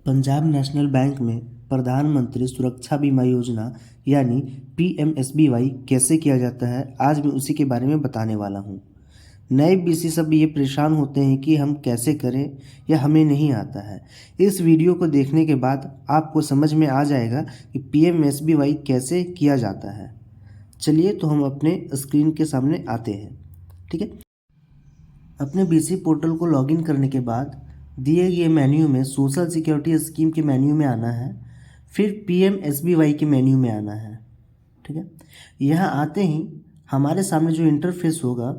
Punjab national bank में प्रधानमंत्री सुरक्षा बीमा योजना यानी PMSBY कैसे किया जाता है, आज मैं उसी के बारे में बताने वाला हूँ। नए बीसी सब ये परेशान होते हैं कि हम कैसे करें या हमें नहीं आता है। इस वीडियो को देखने के बाद आपको समझ में आ जाएगा कि PMSBY कैसे किया जाता है। चलिए तो हम अपने स्क्रीन के सामने आते हैं। ठीक है, अपने बीसी पोर्टल को लॉगिन करने के बाद दिए गए मेन्यू में सोशल सिक्योरिटी स्कीम के मेन्यू में आना है, फिर PMSBY के मेन्यू में आना है। ठीक है, यहाँ आते ही हमारे सामने जो इंटरफेस होगा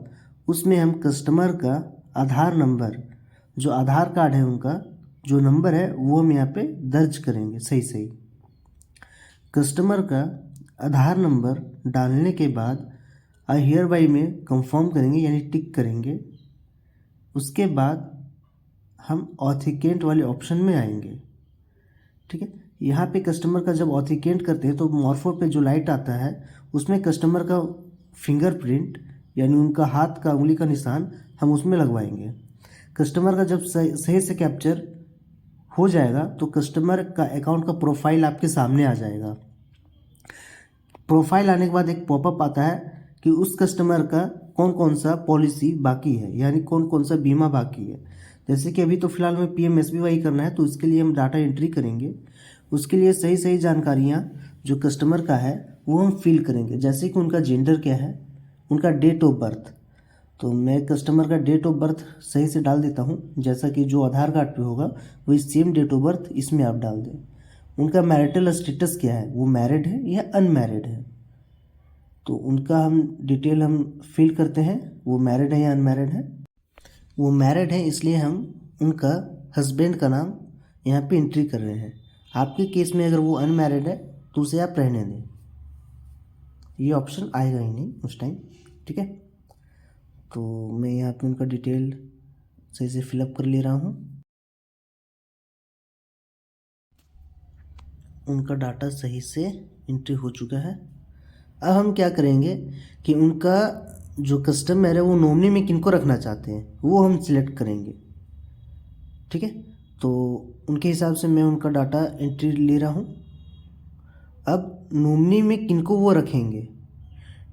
उसमें हम कस्टमर का आधार नंबर, जो आधार कार्ड है उनका जो नंबर है वो हम यहाँ पे दर्ज करेंगे। सही कस्टमर का आधार नंबर डालने के बाद आई हियर बाई में कंफर्म करेंगे यानी टिक करेंगे। उसके बाद हम ऑथेंटिकेट वाले ऑप्शन में आएंगे। ठीक है, यहाँ पे कस्टमर का जब ऑथेंटिकेट करते हैं तो मॉर्फो पे जो लाइट आता है उसमें कस्टमर का फिंगरप्रिंट यानी उनका हाथ का उंगली का निशान हम उसमें लगवाएंगे। कस्टमर का जब सही से कैप्चर हो जाएगा तो कस्टमर का अकाउंट का प्रोफाइल आपके सामने आ जाएगा। प्रोफाइल आने के बाद एक पॉपअप आता है कि उस कस्टमर का कौन कौन सा पॉलिसी बाकी है, यानी कौन कौन सा बीमा बाकी है। जैसे कि अभी तो फिलहाल में PMSBY करना है तो इसके लिए हम डाटा एंट्री करेंगे। उसके लिए सही जानकारियाँ जो कस्टमर का है वो हम फिल करेंगे। जैसे कि उनका जेंडर क्या है, उनका डेट ऑफ बर्थ, तो मैं कस्टमर का डेट ऑफ बर्थ सही से डाल देता हूँ। जैसा कि जो आधार कार्ड पे होगा वही सेम डेट ऑफ बर्थ इसमें आप डाल दें। उनका मैरिटल स्टेटस क्या है, वो मैरिड है या अनमैरिड है, तो उनका हम डिटेल हम फिल करते हैं। वो मैरिड है या अनमैरिड है, वो मैरिड है इसलिए हम उनका हस्बैंड का नाम यहाँ पे एंट्री कर रहे हैं। आपके केस में अगर वो अनमैरिड है तो उसे आप रहने दें, ये ऑप्शन आएगा ही नहीं उस टाइम। ठीक है, तो मैं यहाँ पे उनका डिटेल सही से फिलअप कर ले रहा हूँ। उनका डाटा सही से एंट्री हो चुका है। अब हम क्या करेंगे कि उनका जो कस्टमर है वो नॉमिनी में किनको रखना चाहते हैं वो हम सिलेक्ट करेंगे। ठीक है, तो उनके हिसाब से मैं उनका डाटा एंट्री ले रहा हूँ। अब नॉमिनी में किनको वो रखेंगे।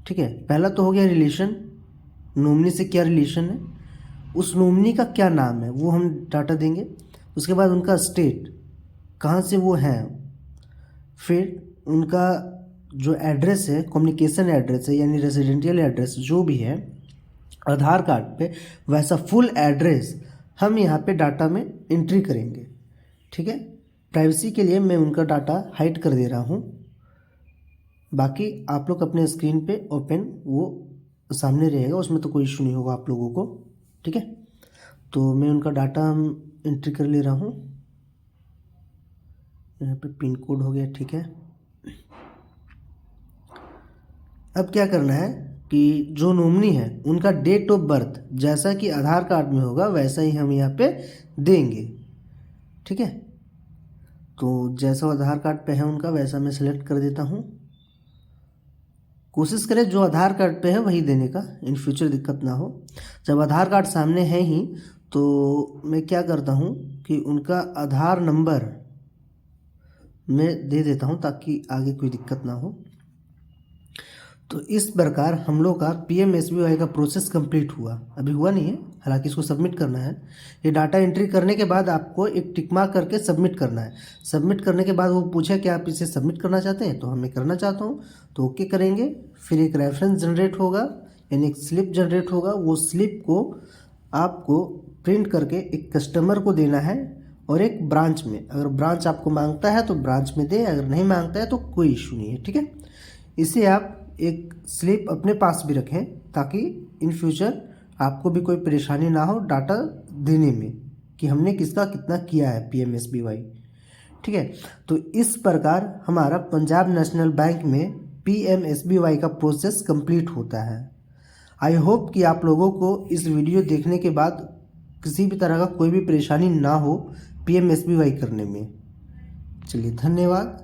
ठीक है, पहला तो हो गया रिलेशन, नॉमिनी से क्या रिलेशन है, उस नॉमिनी का क्या नाम है वो हम डाटा देंगे। उसके बाद उनका स्टेट, कहाँ से वो हैं, फिर उनका जो एड्रेस है, कम्युनिकेशन एड्रेस है यानी रेजिडेंशियल एड्रेस जो भी है आधार कार्ड पे, वैसा फुल एड्रेस हम यहाँ पे डाटा में एंट्री करेंगे। ठीक है, प्राइवेसी के लिए मैं उनका डाटा हाइड कर दे रहा हूँ। बाकी आप लोग अपने स्क्रीन पे ओपन वो सामने रहेगा, उसमें तो कोई इशू नहीं होगा आप लोगों को। ठीक है, तो मैं उनका डाटा हम एंट्री कर ले रहा हूँ। यहाँ पे पिन कोड हो गया। ठीक है, अब क्या करना है कि जो नॉमिनी है उनका डेट ऑफ बर्थ जैसा कि आधार कार्ड में होगा वैसा ही हम यहाँ पे देंगे। ठीक है, तो जैसा आधार कार्ड पे है उनका वैसा मैं सेलेक्ट कर देता हूँ। कोशिश करें जो आधार कार्ड पे है वही देने का, इन फ्यूचर दिक्कत ना हो। जब आधार कार्ड सामने है ही तो मैं क्या करता हूँ कि उनका आधार नंबर मैं दे देता हूँ ताकि आगे कोई दिक्कत ना हो। तो इस प्रकार हम लोग का PMSBY का प्रोसेस कंप्लीट हुआ। अभी हुआ नहीं है, हालांकि इसको सबमिट करना है। ये डाटा एंट्री करने के बाद आपको एक टिक मार्क करके सबमिट करना है। सबमिट करने के बाद वो पूछे कि आप इसे सबमिट करना चाहते हैं, तो हमें करना चाहता हूँ तो ओके करेंगे। फिर एक रेफरेंस जनरेट होगा यानी एक स्लिप जनरेट होगा। वो स्लिप को आपको प्रिंट करके एक कस्टमर को देना है और एक ब्रांच में, अगर ब्रांच आपको मांगता है तो ब्रांच में दे, अगर नहीं मांगता है तो कोई इशू नहीं है। ठीक है, इसे आप एक स्लिप अपने पास भी रखें ताकि इन फ्यूचर आपको भी कोई परेशानी ना हो डाटा देने में कि हमने किसका कितना किया है PMSBY। ठीक है, तो इस प्रकार हमारा पंजाब नेशनल बैंक में PMSBY का प्रोसेस कंप्लीट होता है। आई होप कि आप लोगों को इस वीडियो देखने के बाद किसी भी तरह का कोई भी परेशानी ना हो PMSBY करने में। चलिए, धन्यवाद।